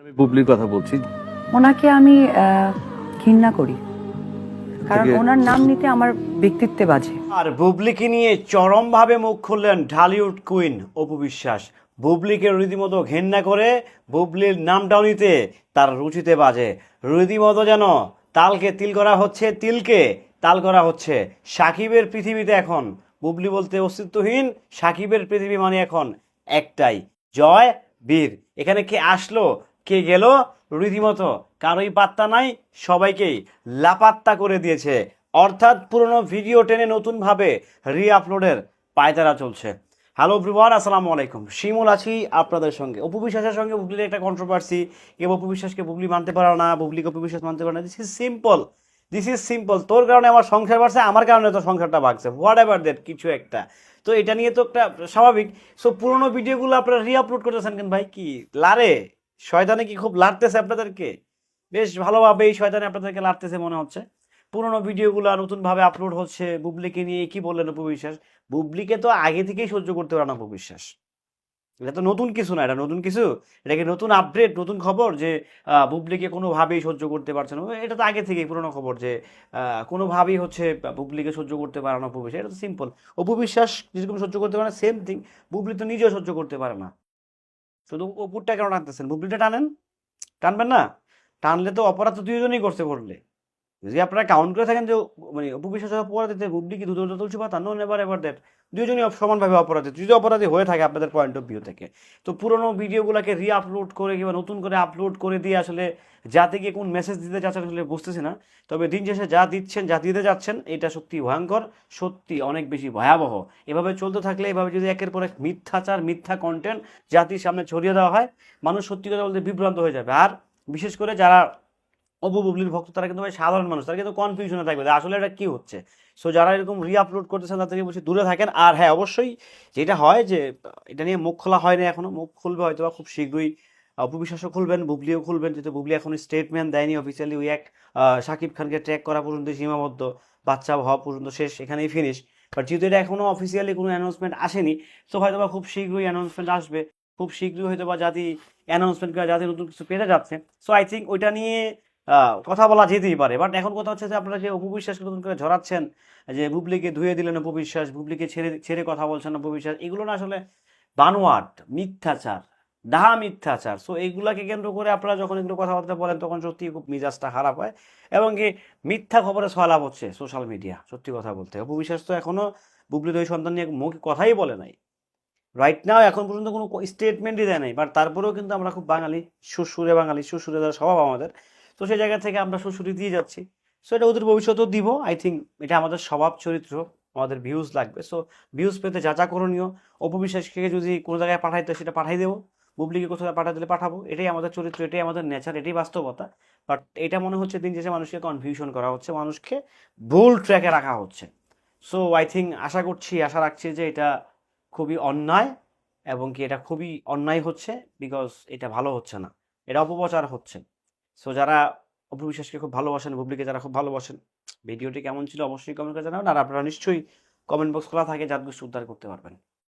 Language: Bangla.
আমি বুবলির কথা বলছি। ওনাকে আমি ঘৃণা করি, কারণ ওনার নাম নিতে আমার ব্যক্তিত্বে বাজে। আর বুবলিকে নিয়ে চরমভাবে মুখ খুললেন ঢালিউড কুইন অপু বিশ্বাস। বুবলিকে রীতিমতো ঘেন্না করে বুবলির নামটাও নিতে তার রুচিতে বাজে। রীতিমতো যেন তালকে তিল করা হচ্ছে, তিলকে তাল করা হচ্ছে। সাকিবের পৃথিবীতে এখন বুবলি বলতে অস্তিত্বহীন, সাকিবের পৃথিবী মানে এখন একটাই, জয় বীর। এখানে কে আসলো কে গেল রীতিমতো কারোই পাত্তা নাই, সবাইকেই লাপাত্তা করে দিয়েছে। অর্থাৎ পুরনো ভিডিও টেনে নতুনভাবে রিআপলোডের পায়তারা চলছে। হ্যালো এভরিওয়ান, আসসালামু আলাইকুম। শিমুল আছি আপনাদের সঙ্গে। অপু বিশ্বাসের সঙ্গে বুবলির একটা কন্ট্রোভার্সি, কেউ অপু বিশ্বাসকে বুবলি মানতে পারে না, বুবলিকে অপু বিশ্বাস মানতে পারে না। This is simple. তোর কারণে আমার সংসার বাড়ছে, আমার কারণে তোর সংসারটা ভাগছে, হোয়াট এভার দ্যাট, কিছু একটা। তো এটা নিয়ে তো একটা স্বাভাবিক। সো পুরোনো ভিডিওগুলো আপনারা রিআপলোড করতেছেন কেন ভাই? কি লারে শয়তানে কি খুব লাড়তেছে আপনাদেরকে? বেশ ভালোভাবে এই শয়তানে আপনাদেরকে লাড়তেছে মনে হচ্ছে। পুরোনো ভিডিওগুলো নতুনভাবে আপলোড হচ্ছে। বুবলিকে নিয়ে কি বললেন অপু বিশ্বাস? বুবলিকে তো আগে থেকেই সহ্য করতে পারে না অপু বিশ্বাস। এটা তো নতুন কিছু না, এটা নতুন কিছু, এটা কি নতুন আপডেট, নতুন খবর যে বুবলিকে কোনোভাবেই সহ্য করতে পারছে না? এটা তো আগে থেকেই পুরোনো খবর যে কোনোভাবেই হচ্ছে বুবলিকে সহ্য করতে পারে না অপু বিশ্বাস। এটা তো সিম্পল। অপু বিশ্বাস যেরকম সহ্য করতে পারে না, সেম থিং বুবলি তো নিজেও সহ্য করতে পারে না। শুধু অপুরটা কেন টানতেছেন? বুবলিটা টানেন, টানবেন না? টানলে তো অপরাধ তো দুইজনেই করতে পড়লে। যদি আপনারা কাউন্ট করে থাকেন যে মানে অপু বিশ্বাস অপরাধীতে বুবলি কি দুধ তুলসী পাতা, নো নেভার এভার দ্যাট। দুইজনই সমানভাবে অপরাধী, যদি অপরাধী হয়ে থাকে আপনাদের পয়েন্ট অফ ভিউ থেকে। তো পুরোনো ভিডিওগুলোকে রিআপলোড করে কিংবা নতুন করে আপলোড করে দিয়ে আসলে জাতিকে কোন মেসেজ দিতে চাচ্ছেন আসলে বুঝতেছি না। তবে দিন শেষে যা দিচ্ছেন, যা দিতে যাচ্ছেন, এটা সত্যি ভয়ঙ্কর, সত্যি অনেক বেশি ভয়াবহ। এভাবে চলতে থাকলে, এভাবে যদি একের পর এক মিথ্যাচার, মিথ্যা কন্টেন্ট জাতির সামনে ছড়িয়ে দেওয়া হয়, মানুষ সত্যি কথা বলতে বিভ্রান্ত হয়ে যাবে। আর বিশেষ করে যারা অপু বুবলির ভক্ত, তারা কিন্তু ভাই সাধারণ মানুষ, তারা কিন্তু কনফিউশনে থাকবে যে আসলে এটা কি হচ্ছে। সো যারা এরকম রিআপলোড করতেছেন তাদের থেকে বলছি দূরে থাকেন। আর হ্যাঁ, অবশ্যই যেটা হয় যে এটা নিয়ে মুখ খোলা হয়নি এখনো, মুখ খুলবে হয়তো বা খুব শীঘ্রই। অপু বিশ্বাসও খুলবেন, বুবলিও খুলবেন, যেহেতু বুবলি এখন স্টেটমেন্ট দেয়নি অফিসিয়ালি। ওই এক শাকিব খানকে ট্র্যাক করা পর্যন্ত সীমাবদ্ধ, বাচ্চা হওয়া পর্যন্ত শেষ, এখানেই ফিনিশ। বাট যেহেতু এটা এখনো অফিসিয়ালি কোনো অ্যানাউন্সমেন্ট আসেনি, সো হয়তো বা খুব শীঘ্রই অ্যানাউন্সমেন্ট আসবে। খুব শীঘ্রই হয়তো বা জাতি অ্যানাউন্সমেন্ট করে, জাতি নতুন কিছু পেতে যাচ্ছে। সো আই থিঙ্ক ওইটা নিয়ে কথা বলা যেতেই পারে। বাট এখন কথা হচ্ছে যে আপনারা যে অপু বিশ্বাসকে নতুন করে ঝরাচ্ছেন, যে বুবলিকে ধুয়ে দিলেন অপু বিশ্বাস, বুবলিকে ছেড়ে ছেড়ে কথা বলছেন অপু বিশ্বাস, এগুলো না আসলে বানোয়াট, মিথ্যাচার, ডাহা মিথ্যাচার। সো এইগুলাকে কেন্দ্র করে আপনারা যখন এগুলো কথাবার্তা বলেন, তখন সত্যি খুব মেজাজটা খারাপ হয়। এবং কি মিথ্যা খবরে ছয়লাভ হচ্ছে সোশ্যাল মিডিয়া। সত্যি কথা বলতে অপু বিশ্বাস তো এখনো বুবলির ওই সন্তান নিয়ে মুখে কথাই বলে নাই, রাইট নাও এখন পর্যন্ত কোনো স্টেটমেন্টই দেয় নাই। বাট তারপরেও কিন্তু আমরা খুব বাঙালি, সুরসুরে বাঙালি, সুরসুরে যারা স্বভাব আমাদের, তো সেই জায়গা থেকে আমরা সুরসুরি দিয়ে যাচ্ছি। সো এটা ওদের ভবিষ্যতেও দিব। আই থিঙ্ক এটা আমাদের স্বভাব চরিত্র, আমাদের ভিউজ লাগবে। সো ভিউজ পেতে যা যা করণীয়, অপবিশ্বাসকে যদি কোনো জায়গায় পাঠাইতে সেটা পাঠাই দেবো, বুবলিকে কোথাও পাঠাই দিলে পাঠাবো। এটাই আমাদের চরিত্র, এটাই আমাদের নেচার, এটাই বাস্তবতা। বাট এটা মনে হচ্ছে দিন শেষে মানুষকে কনফিউশন করা হচ্ছে, মানুষকে ভুল ট্র্যাকে রাখা হচ্ছে। সো আই থিঙ্ক আশা রাখছি যে এটা খুবই অন্যায়, এবং কি এটা খুবই অন্যায় হচ্ছে, বিকজ এটা ভালো হচ্ছে না, এটা অপপ্রচার হচ্ছে। সো যারা অপু বিশ্বাসকে খুব ভালোবাসেন, বুবলিকে যারা খুব ভালোবাসেন, ভিডিওটি কেমন ছিল অবশ্যই কমেন্ট করে জানাবেন। আর আপনারা নিশ্চয়ই কমেন্ট বক্স খোলা থাকে, যার কিছু উদ্ধার করতে পারবেন।